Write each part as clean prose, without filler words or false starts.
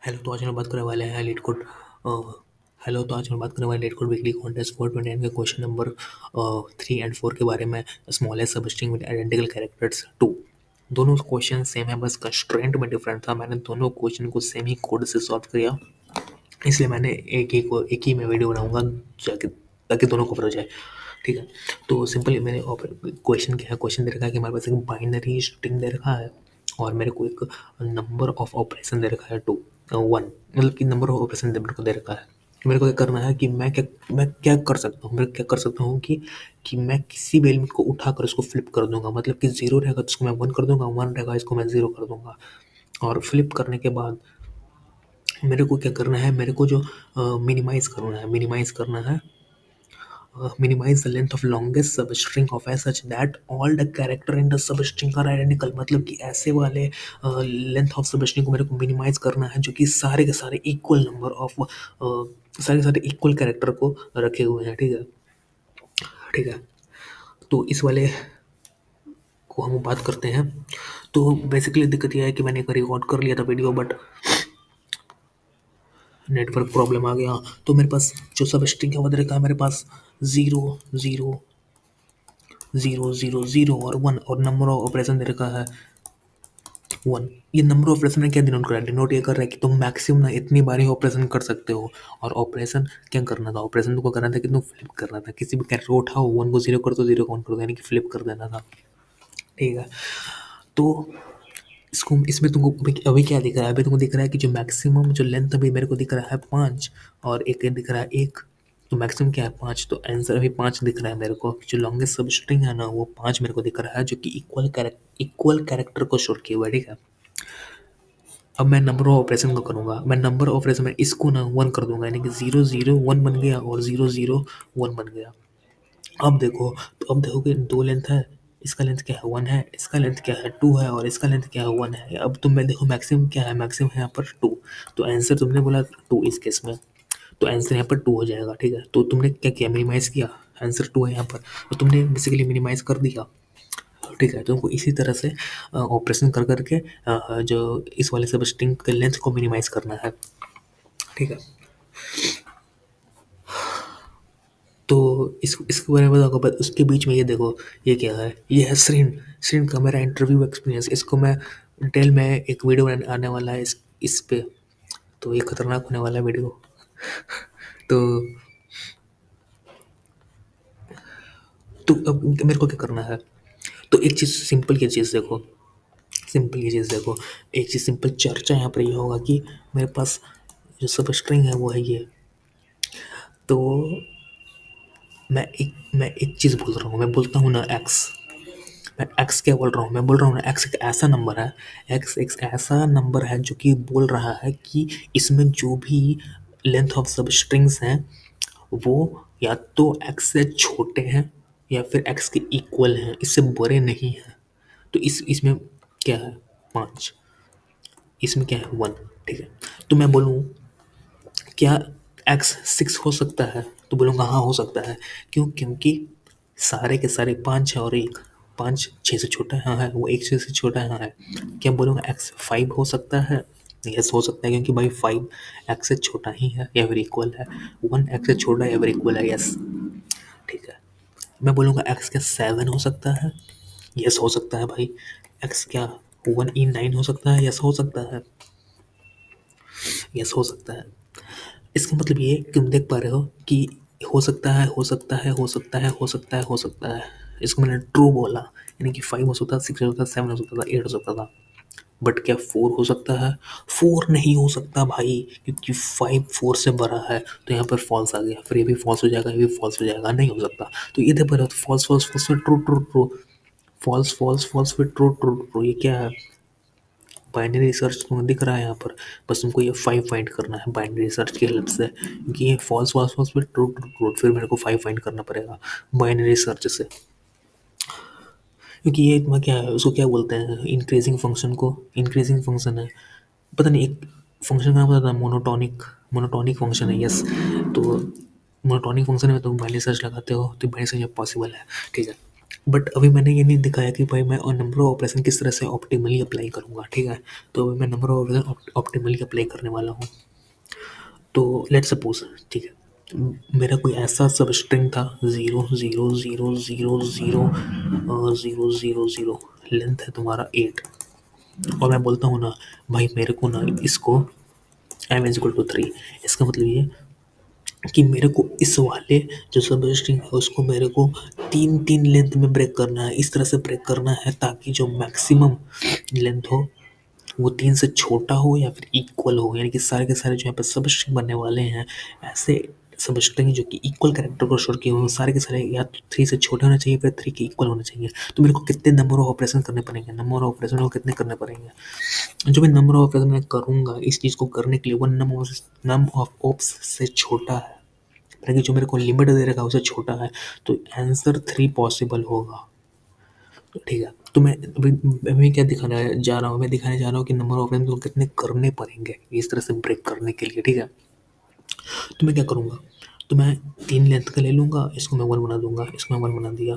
Hello तो आज हम बात करने वाले हैं लीड कोड हेलो तो आज हम बात करने वाले लीड कोड वीकली कॉन्टेस्ट 429 के क्वेश्चन नंबर 3 और 4 के बारे में। स्मॉलेस्ट सब स्ट्रिंग विद आइडेंटिकल कैरेक्टर्स 2। दोनों क्वेश्चन सेम है, बस कंस्ट्रेंट में डिफरेंट था। मैंने दोनों क्वेश्चन को सेम ही कोड से सॉल्व किया, इसलिए मैंने एक ही में वीडियो बनाऊंगा जाके, ताकि दोनों कवर हो जाए। ठीक है, तो सिंपली मैंने क्वेश्चन क्या है, क्वेश्चन दे रखा है कि हमारे पास एक बाइनरी स्ट्रिंग दे रखा है और मेरे को एक नंबर ऑफ ऑपरेशन दे रखा है 1, मतलब कि नंबर ऑफ ऑपरेशन मेरे को दे रखा है। मेरे को क्या करना है कि मैं क्या कर सकता हूँ, मैं क्या कर सकता हूँ कि मैं किसी भी एलिमेंट को उठाकर उसको फ्लिप कर दूंगा। मतलब कि 0 रहेगा तो इसको मैं 1 कर दूंगा, 1 रहेगा इसको मैं 0 कर दूंगा। और फ्लिप करने के बाद मेरे को क्या करना है, मेरे को जो मिनिमाइज करना है, minimize the length of longest substring of s such that all the character in the substring are identical। मतलब कि ऐसे वाले लेंथ ऑफ सबस्ट्रिंग को मेरे को मिनिमाइज करना है जो कि सारे के सारे इक्वल नंबर ऑफ सारे के सारे इक्वल कैरेक्टर को रखे हुए हैं। ठीक है, ठीक है। तो इस वाले को हम बात करते हैं। तो बेसिकली दिक्कत यह है कि मैंने एक बार रिकॉर्ड कर लिया था वीडियो, बट नेटवर्क प्रॉब्लम आ गया। तो मेरे पास जो सब स्ट्रिंग है वो दे रखा है मेरे पास 0 0 0 0 0 और 1, और नंबर ऑफ ऑपरेशन दे रखा है 1। ये नंबर ऑफ ऑपरेशन में क्या डिनोट कर रहा है, डिनोट ये कर रहा है कि तुम मैक्सिमम ना इतनी बार ही ऑपरेशन कर सकते हो। और ऑपरेशन क्या करना था, ऑपरेशन तुमको करना था कि तुम फ्लिप करना था, किसी भी कैरेक्टर को उठाओ, 1 को 0 कर दो, 0 को 1 कर दो, यानी कि फ्लिप कर देना था। ठीक है, तो इसको इसमें तुमको अभी क्या दिख रहा है, अभी तुमको दिख रहा है कि जो मैक्सिमम जो लेंथ अभी मेरे को दिख रहा है 5, और एक ये दिख रहा है 1। तो मैक्सिमम क्या है 5, तो आंसर अभी 5 दिख रहा है मेरे को। जो लॉन्गेस्ट सब स्ट्रिंग है ना वो 5 मेरे को दिख रहा है, जो कि इक्वल कैरेक्टर को शोर किया हुआ है। ठीक है, अब मैं नंबर ऑफ ऑपरेशन को करूँगा। मैं नंबर ऑफ ऑपरेशन में इसको ना 1 कर दूंगा, यानी कि 0 0 1 बन गया और 0 0 1 बन गया। अब देखो, तो अब देखो कि 2 लेंथ है, इसका लेंथ क्या है 1 है, इसका लेंथ क्या है 2 है, और इसका लेंथ क्या है 1 है। अब तुम मैं देखो मैक्सिमम क्या है, मैक्सिमम है यहाँ पर 2। तो आंसर तुमने बोला 2 इस केस में, तो आंसर यहाँ पर 2 हो जाएगा। ठीक है, तो तुमने क्या किया, मिनिमाइज किया, आंसर 2 है यहाँ पर, तो तुमने बेसिकली मिनिमाइज कर दिया। ठीक है, तुमको इसी तरह से ऑपरेशन कर करके जो इस वाले सब स्ट्रिंग के लेंथ को मिनिमाइज करना है। ठीक है, तो इसके बारे में बताऊंगा, बट उसके बीच में ये देखो, ये क्या है, ये है श्रीन। श्रीन का मेरा इंटरव्यू एक्सपीरियंस, इसको मैं डिटेल में एक वीडियो आने वाला है इस पे, तो ये खतरनाक होने वाला है वीडियो। तो अब मेरे को क्या करना है, तो एक चीज़ सिंपल की चीज़ देखो, सिंपल की चीज़ देखो, एक चीज़ सिंपल चर्चा यहाँ पर ये होगा कि मेरे पास जो सब स्ट्रिंग है वो है ये। तो मैं एक चीज़ बोल रहा हूँ, मैं बोलता हूँ ना एक्स, मैं एक्स क्या बोल रहा हूँ, मैं बोल रहा हूँ ना एक्स एक ऐसा नंबर है, एक्स एक ऐसा नंबर है जो कि बोल रहा है कि इसमें जो भी लेंथ ऑफ सब स्ट्रिंग्स हैं वो या तो एक्स से छोटे हैं या फिर एक्स के इक्वल हैं, इससे बड़े नहीं हैं। तो इसमें क्या है 5, इसमें क्या है 1। ठीक है, तो मैं बोलूँ क्या एक्स 6 हो सकता है, तो बोलूँगा हाँ हो सकता है। क्यों, क्योंकि सारे के सारे 5 है और 1, 5 6 से छोटा है, हाँ है, वो 1 से छोटा है, हाँ है। क्या बोलूँगा एक्स 5 हो सकता है, यस हो सकता है, क्योंकि भाई 5 एक्स से छोटा ही है या फिर इक्वल है, 1 एक्स से छोटा है या फिर इक्वल है, यस। ठीक है, मैं बोलूँगा एक्स क्या 7 हो सकता है, यस हो सकता है भाई। एक्स क्या 1 in 9 हो सकता है, यस हो सकता है, यस हो सकता है। इसका मतलब ये है कि तुम देख पा रहे हो कि हो सकता है, हो सकता है, हो सकता है, हो सकता है, हो सकता है। इसको मैंने ट्रू बोला, यानी कि 5 हो सकता था, 6 हो सकता था, 7 हो सकता था, 8 हो सकता था। बट क्या 4 हो सकता है, 4 नहीं हो सकता भाई, क्योंकि 5 4 से बड़ा है। तो यहाँ पर फॉल्स आ गया, फिर ये भी फॉल्स हो जाएगा, ये भी फॉल्स हो जाएगा, नहीं हो सकता। तो ये देख पा रहे हो, फॉल्स फॉल्स फॉल्स फिर true true true, false false false फिर ट्रू ट्रू ट्रू। ये क्या है, बाइनरी सर्च तुम्हें दिख रहा है यहाँ पर, बस तुमको ये 5 फाइंड करना है बाइनरी सर्च की हेल्प से, क्योंकि ये फॉल्स फॉल्स फॉल्स फिर ट्रू ट्रू ट्रू, फिर मेरे को 5 फाइंड करना पड़ेगा बाइनरी सर्च से। क्योंकि ये इतना क्या है, उसको क्या बोलते हैं, इंक्रीजिंग फंक्शन को, इंक्रीजिंग फंक्शन है, पता नहीं एक फंक्शन का नाम पता था, मोनोटॉनिक, मोनोटॉनिक फंक्शन है, यस। तो मोनोटॉनिक फंक्शन में तुम बाइनरी सर्च लगाते हो तो बाइनरी सर्च पॉसिबल है। ठीक है, बट अभी मैंने ये नहीं दिखाया कि भाई मैं नंबर ऑफ ऑपरेशन किस तरह से ऑप्टिमली अप्लाई करूँगा, ठीक है। तो अभी मैं number of operation optimally apply करने वाला हूँ। तो लेट्स सपोज, ठीक है, मेरा कोई ऐसा सब स्ट्रिंग था, 0 0 0 0 0 0 0 0 लेंथ है तुम्हारा 8, और मैं बोलता हूँ ना भाई मेरे को ना इसको m = 3, इसका मतलब ये कि मेरे को इस वाले जो सब स्ट्रिंग है उसको मेरे को तीन तीन लेंथ में ब्रेक करना है, इस तरह से ब्रेक करना है ताकि जो मैक्सिमम लेंथ हो वो 3 से छोटा हो या फिर इक्वल हो, यानी कि सारे के सारे जो यहाँ पे सब स्ट्रिंग बनने वाले हैं, ऐसे सब स्ट्रिंग जो कि इक्वल कैरेक्टर को स्टोर किए हुए हैं, सारे के सारे या तो 3 से छोटे होने चाहिए, फिर 3 के इक्वल होने चाहिए। तो मेरे को कितने नंबर ऑफ ऑपरेशन करने पड़ेंगे, नंबर ऑफ ऑपरेशन को कितने करने पड़ेंगे? जो मैं नंबर ऑफ ऑपरेशन मैं करूँगा इस चीज़ को करने के लिए, वो नंबर ऑफ ऑप्स से छोटा है, यानी कि जो मेरे को लिमिट दे रखा है उससे छोटा है, तो आंसर 3 पॉसिबल होगा। ठीक है, तो मैं क्या दिखाना जा रहा हूँ, मैं दिखाने जा रहा हूँ कि नंबर ऑफ टाइम्स को कितने करने पड़ेंगे इस तरह से ब्रेक करने के लिए, ठीक है। तो मैं क्या करूँगा, तो मैं 3 लेंथ का ले लूँगा, इसको मैं 1 बना दूँगा, इसको मैं 1 बना दिया,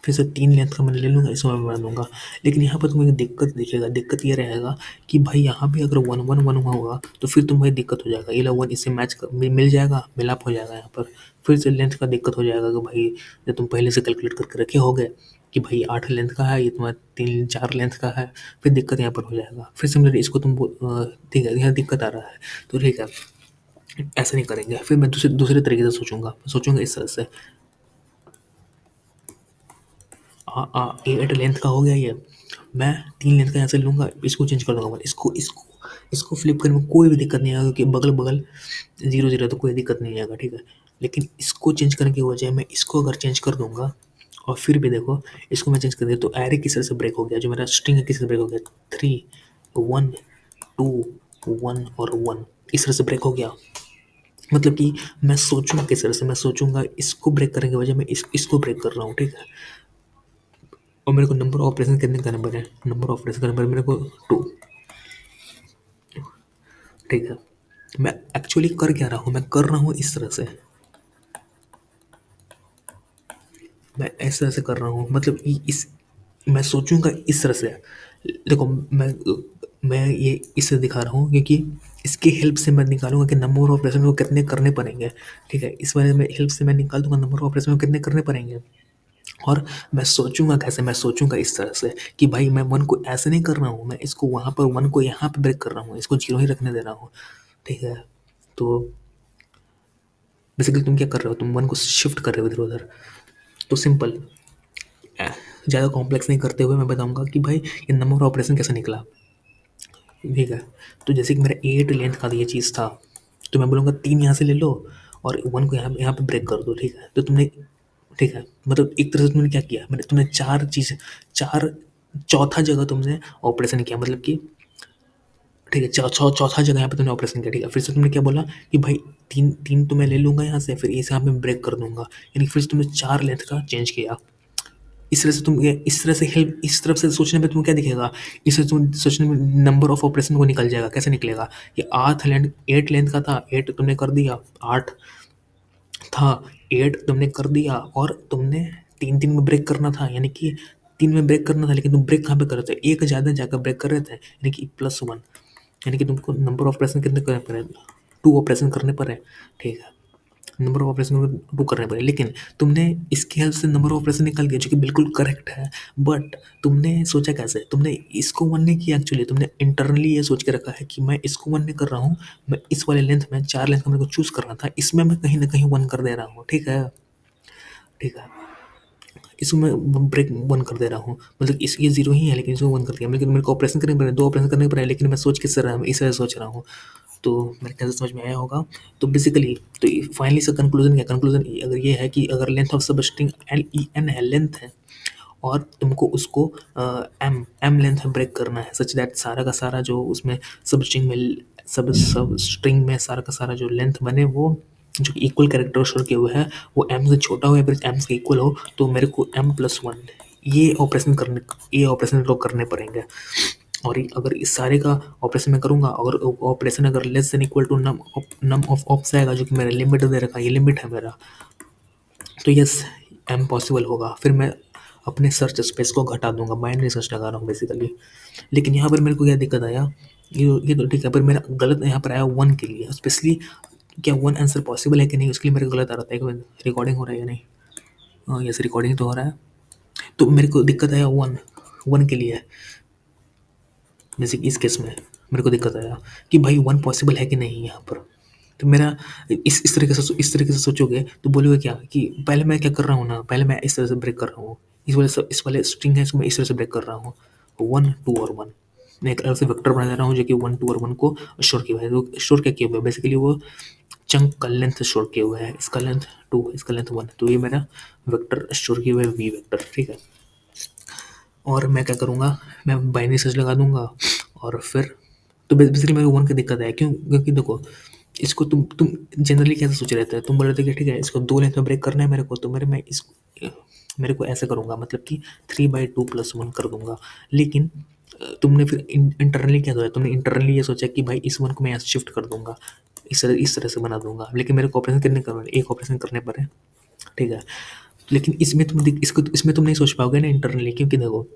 फिर से 3 लेंथ का मैं ले लूँगा, इसको मैं बना दूँगा। लेकिन यहाँ पर तुम्हें एक दिक्कत दिखेगा, दिक्कत ये रहेगा कि भाई यहाँ पे अगर 1 1 1 हुआ होगा तो फिर तुम्हें दिक्कत हो जाएगा, ये लो 1 इससे मैच मिल जाएगा, मिलाप हो जाएगा। यहाँ पर फिर से लेंथ का दिक्कत हो जाएगा कि भाई जब तुम पहले से कैलकुलेट करके रखे होगे कि भाई 8 लेंथ का है, ये तुम्हारा 3 4 लेंथ का है, फिर दिक्कत यहाँ पर हो जाएगा। फिर सिमिलर इसको ठीक है, यहाँ दिक्कत आ रहा है, तो ठीक है, ऐसा नहीं करेंगे। फिर मैं दूसरे दूसरे तरीके से सोचूंगा इस तरह से, 8 लेंथ का हो गया ये, मैं 3 लेंथ का यहाँ से लूँगा, इसको चेंज कर दूँगा 1, इसको फ्लिप करने में कोई भी दिक्कत नहीं आएगा, क्योंकि बगल-बगल 0 0 तो कोई दिक्कत नहीं आएगा, ठीक है। लेकिन इसको चेंज करने की बजाय मैं इसको अगर चेंज कर दूँगा और फिर भी देखो इसको मैं चेंज कर दिया तो एरे किस तरह से ब्रेक हो गया, जो मेरा स्ट्रिंग है किस तरह से ब्रेक हो गया, 3 1 2 1 और 1 इस तरह से ब्रेक हो गया। मतलब कि मैं सोचूँगा किस तरह से, मैं सोचूँगा इसको ब्रेक करने की बजाय मैं इसको ब्रेक कर रहा हूँ, ठीक है। और मेरे को नंबर ऑफ ऑपरेशन कितने करने पड़े, नंबर ऑफ ऑपरेशन करने पड़े मेरे को 2, ठीक है। मैं एक्चुअली कर क्या रहा हूँ, मैं कर रहा हूँ इस तरह से, मैं इस तरह से कर रहा हूँ, मतलब इस मैं सोचूंगा इस तरह से। देखो मैं ये इससे दिखा रहा हूँ क्योंकि इसकी हेल्प से मैं निकालूंगा कि नंबर ऑफ ऑपरेशन को कितने करने पड़ेंगे, ठीक है। इस वाले में हेल्प से मैं निकाल दूंगा नंबर ऑफ ऑपरेशन को कितने करने पड़ेंगे। और मैं सोचूंगा कैसे, मैं सोचूंगा इस तरह से कि भाई मैं 1 को ऐसे नहीं कर रहा हूँ, मैं इसको वहाँ पर 1 को यहाँ पे ब्रेक कर रहा हूँ, इसको 0 ही रखने दे रहा हूँ, ठीक है। तो बेसिकली तुम क्या कर रहे हो, तुम 1 को शिफ्ट कर रहे हो इधर उधर। तो सिंपल, ज़्यादा कॉम्प्लेक्स नहीं करते हुए मैं बताऊंगा कि भाई ये नंबर ऑपरेशन कैसे निकला, ठीक है। तो जैसे कि मेरा 8 लेंथ का ये चीज़ था, तो मैं बोलूँगा 3 यहाँ से ले लो और 1 को यहाँ यहाँ पे ब्रेक कर दो, ठीक है। तो तुमने, ठीक है, मतलब एक तरह से तुमने क्या किया, मैंने तुमने 4 चौथा जगह तुमने ऑपरेशन किया, मतलब कि ठीक है, चौथा जगह यहाँ पे तुमने ऑपरेशन किया, ठीक है। फिर से तुमने क्या बोला कि भाई 3 तो मैं ले लूँगा यहाँ से, फिर इसे यहाँ पे ब्रेक कर दूंगा, यानी फिर से तुमने 4 लेंथ का चेंज किया। इस तरह से तुम ये इस तरह से हेल्प, इस तरफ से सोचने में तुम्हें क्या दिखेगा, इस तरह से तुम सोचने में नंबर ऑफ ऑपरेशन को निकल जाएगा। कैसे निकलेगा, ये 8 लेंथ का था, 8 तुमने कर दिया, 8 था, 8 तुमने कर दिया, और तुमने 3 में ब्रेक करना था, यानी कि 3 में ब्रेक करना था, लेकिन तुम ब्रेक कहाँ पे कर रहे थे, एक ज़्यादा जाकर ब्रेक कर रहे थे, यानी कि +1, यानी कि तुमको नंबर ऑफ ऑपरेशन कितने करने पड़े, 2 ऑपरेशन करने पड़े, ठीक है। नंबर ऑफ ऑपरेशन को 2 करने पड़े, लेकिन तुमने इसकी हेल्प से नंबर ऑफ ऑपरेशन निकाल दिया जो कि बिल्कुल करेक्ट है। बट तुमने सोचा कैसे, तुमने इसको 1 नहीं किया, एक्चुअली तुमने इंटरनली ये सोच के रखा है कि मैं इसको 1 नहीं कर रहा हूँ, मैं इस वाले लेंथ में 4 लेंथ का मेरे को चूज़ करना था, इसमें मैं कहीं न कहीं 1 कर दे रहा हूँ, ठीक है, ठीक है। इसमें मैं ब्रेक 1 कर दे रहा हूँ, मतलब इस ये 0 ही है लेकिन इसको 1 कर दिया, लेकिन मेरे को ऑपरेशन करने पड़े, 2 ऑपरेशन करने पड़े, लेकिन मैं सोच किस तरह इस तरह सोच रहा हूँ। तो मेरे ख्याल से समझ में आया होगा। तो बेसिकली तो फाइनली इसका कंक्लूजन क्या, कंक्लूजन अगर ये है कि अगर लेंथ ऑफ सब स्ट्रिंग LEN है, लेंथ है, और तुमको उसको एम लेंथ में ब्रेक करना है, सच दैट सारा का सारा जो उसमें सब स्ट्रिंग में सब स्ट्रिंग में सारा का सारा जो लेंथ बने वो जो इक्वल कैरेक्टर स्टोर किए हुए हैं वो एम से छोटा हो या फिर एम से इक्वल हो, तो मेरे को m+1 ये ऑपरेशन लोग करने पड़ेंगे। और अगर इस सारे का ऑपरेशन मैं करूँगा, अगर ऑपरेशन अगर less than equal to num of ops आएगा, जो कि मेरा लिमिट दे रखा है, ये लिमिट है मेरा, तो यस एम पॉसिबल होगा। फिर मैं अपने सर्च स्पेस को घटा दूंगा, बाइनरी सर्च लगा रहा हूँ बेसिकली। लेकिन यहाँ पर मेरे को क्या दिक्कत आया, ये तो ठीक है, पर मेरा गलत यहाँ पर आया वन के लिए स्पेशली। क्या वन आंसर पॉसिबल है कि नहीं, उसके लिए मेरे को गलत आ रहा था। एक मिनट, रिकॉर्डिंग हो रहा है या नहीं? हाँ यस, रिकॉर्डिंग तो हो रहा है। तो मेरे को दिक्कत आया वन, वन के लिए। जैसे कि इस केस में मेरे को दिक्कत आया कि भाई वन पॉसिबल है कि नहीं यहाँ पर। तो मेरा इस तरीके से सोचोगे तो बोलोगे क्या कि पहले मैं क्या कर रहा हूँ ना, पहले मैं इस तरह से ब्रेक कर रहा हूँ, इस वाले स्ट्रिंग है इसको मैं इस तरह से ब्रेक कर रहा हूँ, वन टू और वन। मैं एक अलग से वेक्टर बना दे रहा हूँ जो कि वन टू और वन को स्टोर किया हुआ है। तो स्टोर क्या किया हुआ है बेसिकली, वो चंक का लेंथ स्टोर किया हुआ है, इसका लेंथ टू, इसका लेंथ वन। तो ये मेरा वेक्टर स्टोर किया हुआ है वी वेक्टर, ठीक है। और मैं क्या करूँगा, मैं बाइनरी सर्च लगा दूंगा और फिर तो बेसिकली मेरे को वन की दिक्कत है। क्यों? क्योंकि देखो इसको तुम जनरली कैसे सोच रहे थे, तुम बोल रहे थे कि ठीक है इसको दो लेंथ में ब्रेक करना है मेरे को, तो मेरे को ऐसा करूँगा, मतलब कि 3/2+1 कर दूंगा। लेकिन तुमने फिर इंटरनली क्या सोचा, तुमने इंटरनली ये सोचा कि भाई इस वन को मैं यहाँ शिफ्ट कर दूंगा, इस तरह से बना दूंगा। लेकिन मेरे को ऑपरेशन कितने करने, एक ऑपरेशन करने पर है, ठीक है। लेकिन इसमें तुम नहीं सोच पाओगे ना इंटरनली, क्योंकि देखो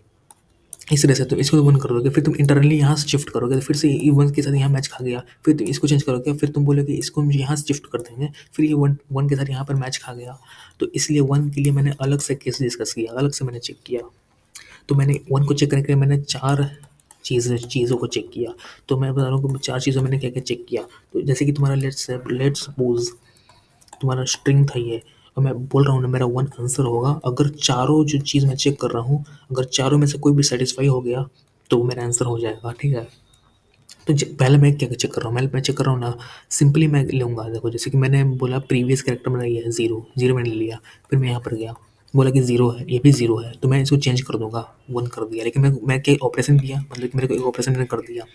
इस तरह से तुम इसको वन कर दोगे, फिर तुम इंटरनली यहाँ से शिफ्ट करोगे, तो फिर से ये वन के साथ यहाँ मैच खा गया, फिर तुम इसको चेंज करोगे, फिर तुम बोलोगे इसको हम यहाँ से शिफ्ट कर देंगे, फिर ये वन वन के साथ यहाँ पर मैच खा गया। तो इसलिए वन के लिए मैंने अलग से केस डिस्कस किया, अलग से मैंने चेक किया। तो मैंने वन को चेक करने के लिए मैंने चार चीज़ों को चेक किया। तो मैं बता रहा हूँ कि चार चीज़ों मैंने क्या क्या चेक किया। तो जैसे कि तुम्हारा लेट्स सपोज तुम्हारा स्ट्रिंग था ये, और मैं बोल रहा हूँ ना मेरा वन आंसर होगा, अगर चारों जो चीज़ मैं चेक कर रहा हूँ, अगर चारों में से कोई भी सेटिस्फाई हो गया तो वो मेरा आंसर हो जाएगा, ठीक है। तो पहले मैं क्या चेक कर रहा हूँ, मैं चेक कर रहा हूँ ना, सिंपली मैं लूँगा, देखो जैसे कि मैंने बोला प्रीवियस कैरेक्टर बनाई है जीरो, जीरो मैंने लिया, फिर मैं यहाँ पर गया, बोला कि जीरो है, ये भी जीरो है, तो मैं इसको चेंज कर दूंगा, वन कर दिया। लेकिन मैं क्या ऑपरेशन किया, मतलब कि मेरे को एक ऑपरेशन मैंने कर दिया।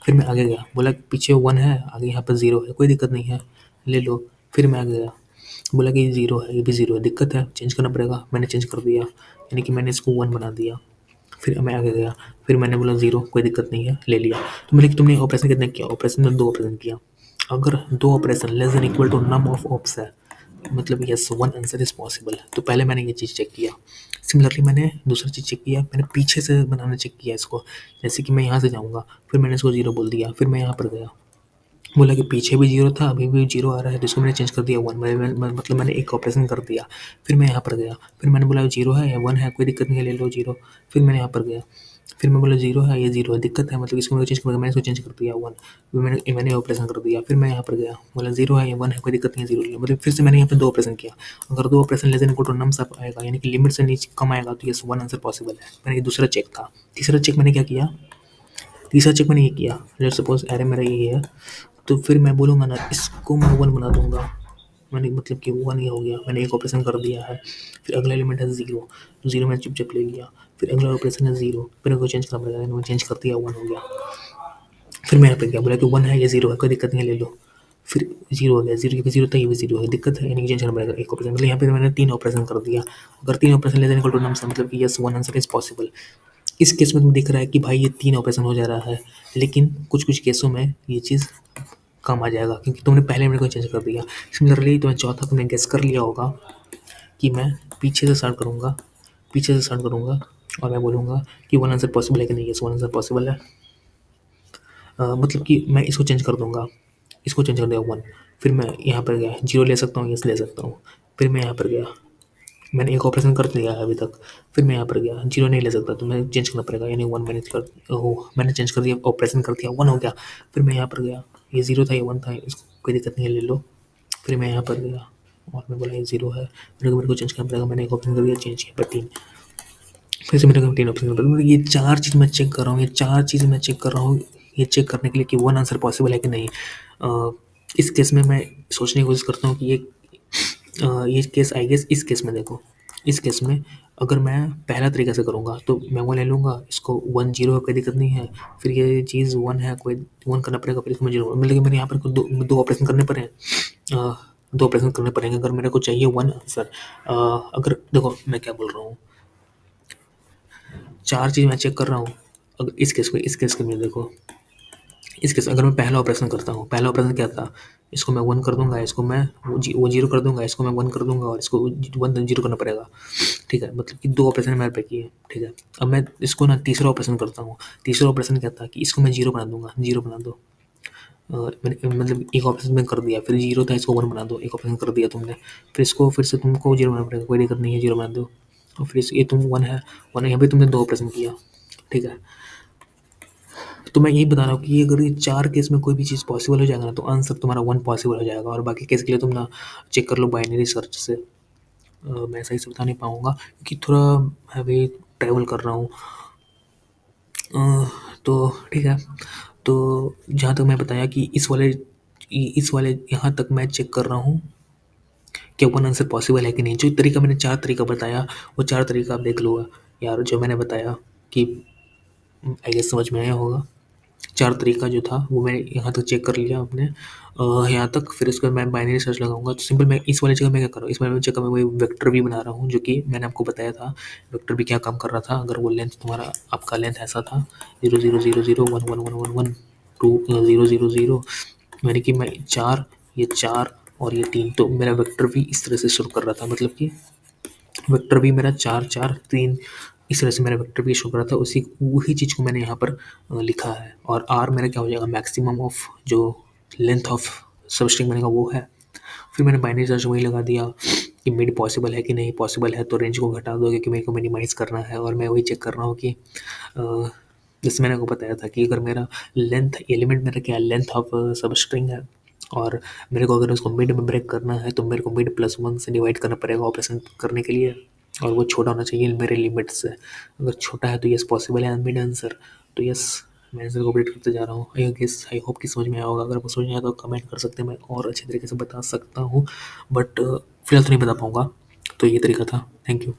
फिर मैं आगे गया, बोला पीछे वन है, आगे यहाँ पर जीरो है, कोई दिक्कत नहीं है, ले लो। फिर मैं आगे गया, बोला कि ये ज़ीरो है, ये भी ज़ीरो है, दिक्कत है, चेंज करना पड़ेगा, मैंने चेंज कर दिया, यानी कि मैंने इसको वन बना दिया। फिर मैं आगे गया, फिर मैंने बोला ज़ीरो, कोई दिक्कत नहीं है, ले लिया। तो मैंने कि तुमने ऑपरेशन कितने किया, ऑपरेशन में दो ऑपरेशन किया। अगर दो operation less than equal to num of ops है, मतलब yes one answer is possible. तो पहले मैंने ये चीज़ चेक किया। सिमिलरली मैंने दूसरा चीज़ चेक किया, मैंने पीछे से बनाना चेक किया इसको। जैसे कि मैं यहाँ से जाऊँगा, फिर मैंने इसको ज़ीरो बोल दिया, फिर मैं यहाँ पर गया, बोला कि पीछे भी जीरो था, अभी भी जीरो आ रहा है, तो इसको मैंने चेंज कर दिया वन, मतलब मैंने एक ऑपरेशन कर दिया। फिर मैं यहाँ पर गया, फिर मैंने बोला जीरो है या वन है, कोई दिक्कत नहीं है, ले लो जीरो। फिर मैंने यहाँ पर गया, फिर मैं बोला जीरो है, ये जीरो है, दिक्कत है, मतलब इसको मैंने चेंज कर दिया, मैंने इसको चेंज कर दिया वन। फिर मैंने ऑपरेशन कर दिया, फिर मैं यहाँ पर गया, बोला जीरो है या वन है, कोई दिक्कत नहीं है, जीरो ले लो। मतलब फिर से मैंने यहाँ पर दो ऑपरेशन किया। अगर दो operation less than equal to नम सब आएगा, यानी कि लिमिट से नीचे कम आएगा, तो यस वन आंसर पॉसिबल है। मैंने ये दूसरा चेक था। तीसरा चेक मैंने क्या किया, तीसरा चेक मैंने ये किया, लेट्स सपोज एरे मेरा ये है, तो फिर मैं बोलूँगा ना इसको मैं वन बना दूंगा, मैंने मतलब कि वन ये हो गया, मैंने एक ऑपरेशन कर दिया है। फिर अगला एलिमेंट है जीरो, तो जीरो मैंने चुपचाप ले लिया। फिर अगला ऑपरेशन है जीरो, फिर मेरे को चेंज करना पड़ेगा, मैंने चेंज कर दिया, वन हो गया। फिर मैं यहाँ पे गया, बोला कि वन है, ये जीरो है, कोई दिक्कत नहीं है, ले लो। फिर जीरो हो गया, जीरो ये भी जीरो था, ये भी जीरो है, दिक्कत है, यानी कि चेंज करना पड़ेगा एक ऑपरेशन। मतलब यहाँ पे मैंने तीन ऑपरेशन कर दिया। अगर तीन ऑपरेशन लेते इक्वल टू नम्स, मतलब कि yes one answer is possible. इस केस में तुम्हें दिख रहा है कि भाई ये तीन ऑपरेशन हो जा रहा है, लेकिन कुछ कुछ केसों में ये चीज़ कम आ जाएगा, क्योंकि तुमने पहले मेरे को चेंज कर दिया। सिमिलरली तुम्हें चौथा तुमने गेस कर लिया होगा कि मैं पीछे से स्टार्ट करूँगा, पीछे से स्टार्ट करूँगा, और मैं बोलूँगा कि वन आंसर पॉसिबल है कि नहीं, यस वन आंसर पॉसिबल है। मतलब कि मैं इसको चेंज कर दूँगा, इसको चेंज कर दिया वन। फिर मैं यहाँ पर गया, जीरो ले सकता हूँ, यस ले सकता हूँ। फिर मैं यहाँ पर गया, मैंने एक ऑपरेशन कर दिया है अभी तक। फिर मैं यहाँ पर गया, जीरो नहीं ले सकता, तो मैं चेंज करना पड़ेगा, यानी वन मैंने चेंज कर दिया, ऑपरेशन कर दिया, वन हो गया। फिर मैं यहाँ पर गया, ये जीरो था, ये वन था, इसको कोई दिक्कत नहीं है, ले लो। फिर मैं यहाँ पर गया और मैं बोला ये जीरो है, मेरे को चेंज करना पड़ेगा, मैंने एक ऑप्शन कर दिया, चेंज किया पर तीन। फिर से मेरे को तीन ऑप्शन करना पड़ेगा, मतलब ये चार चीज़ मैं चेक कर रहा हूँ, ये चार चीज़ मैं चेक कर रहा हूँ, ये चेक करने के लिए कि वन आंसर पॉसिबल है कि नहीं। इस केस में मैं सोचने की कोशिश करता हूँ कि ये केस आई गेस इस केस में देखो, इस केस में अगर मैं पहला तरीका से करूँगा तो मैं वो ले लूँगा, इसको वन जीरो है, कोई दिक्कत नहीं है। फिर ये चीज़ वन है, कोई वन करना पड़ेगा, फिर इसको जीरो, मतलब मेरे यहाँ पर दो ऑपरेशन करने पड़े हैं, दो ऑपरेशन करने पड़ेंगे अगर मेरे को चाहिए वन आंसर। अगर देखो मैं क्या बोल रहा हूँ, चार चीज़ मैं चेक कर रहा हूँ। अगर इस केस में देखो, इस केस अगर मैं पहला ऑपरेशन करता हूँ, पहला ऑपरेशन क्या था, इसको मैं 1 कर दूँगा, इसको मैं वो 0 कर दूँगा, इसको मैं 1 कर दूँगा और इसको 1 0 करना पड़ेगा। ठीक है? मतलब कि 2 ऑपरेशन मेरे पे किए, ठीक है? अब मैं इसको ना तीसरा ऑपरेशन करता हूँ। तीसरा ऑपरेशन क्या था कि इसको मैं 0 बना दूँगा, 0 बना दो। मैंने मतलब एक ऑपरेशन मैंने कर दिया, फिर 0 था इसको 1 बना दो, एक ऑपरेशन कर दिया तुमने। फिर इसको फिर से तुमको 0 बनाना पड़ेगा, कोई दिक्कत नहीं है, 0 बना दो। और फिर ये तुम 1 है, 1 यहाँ पे तुमने 2 ऑपरेशन किया, ठीक है? तो मैं यही बता रहा हूँ कि अगर ये 4 केस में कोई भी चीज़ पॉसिबल हो जाएगा ना, तो आंसर तुम्हारा 1 पॉसिबल हो जाएगा और बाकी केस के लिए तुम ना चेक कर लो बाइनरी सर्च से। मैं सही से बता नहीं पाऊँगा क्योंकि थोड़ा मैं अभी ट्रैवल कर रहा हूँ। तो ठीक है, तो जहाँ तक मैं बताया कि इस वाले यहाँ तक मैं चेक कर रहा हूँ कि ओपन आंसर पॉसिबल है कि नहीं। जो तरीका मैंने 4 तरीका बताया, वो 4 तरीका आप देख लो यार, जो मैंने बताया कि आई गेस समझ में आया होगा। 4 तरीका जो था वो मैंने यहाँ तक चेक कर लिया अपने यहाँ तक, फिर उसके बाद मैं बाइनरी सर्च लगाऊँगा। तो सिंपल मैं इस वाली जगह मैं क्या कर रहा हूँ, इस वाली जगह मैं वही वेक्टर भी बना रहा हूँ, जो कि मैंने आपको बताया था। वेक्टर भी क्या काम कर रहा था, अगर वो लेंथ तुम्हारा आपका लेंथ ऐसा था 0 0 0 0 1 1 1 1 1 2 0 0 0, यानी कि मैं 4, ये 4 और ये 3, तो मेरा वेक्टर भी इस तरह से शुरू कर रहा था। मतलब कि वेक्टर भी मेरा 4 4 3 इस तरह से मेरा वेक्टर भी शो कर रहा था। उसी वही चीज़ को मैंने यहाँ पर लिखा है। और आर मेरा क्या हो जाएगा, मैक्सिमम ऑफ जो लेंथ ऑफ सबस्ट्रिंग बनेगा वो है। फिर मैंने बाइनरी सर्च वही लगा दिया कि मिड पॉसिबल है कि नहीं, पॉसिबल है तो रेंज को घटा दो क्योंकि मेरे को मिनिमाइज़ करना है। और मैं वही चेक कर रहा हूँ कि जैसे मैंने आपको बताया था कि अगर मेरा लेंथ एलिमेंट मेरा क्या लेंथ ऑफ सबस्ट्रिंग है और मेरे को अगर उसको मिड में ब्रेक करना है तो मेरे को मिड प्लस 1 से डिवाइड करना पड़ेगा ऑपरेशन करने के लिए, और वो छोटा होना चाहिए मेरे लिमिट से। अगर छोटा है तो यस पॉसिबल है मिड आंसर, तो यस मैं आंसर को अपडेट करते जा रहा हूँ। आई होप कि समझ में आया होगा। अगर आपको समझ में आया तो कमेंट कर सकते हैं, मैं और अच्छे तरीके से बता सकता हूँ, बट फिलहाल तो नहीं बता पाऊँगा। तो ये तरीका था। Thank you.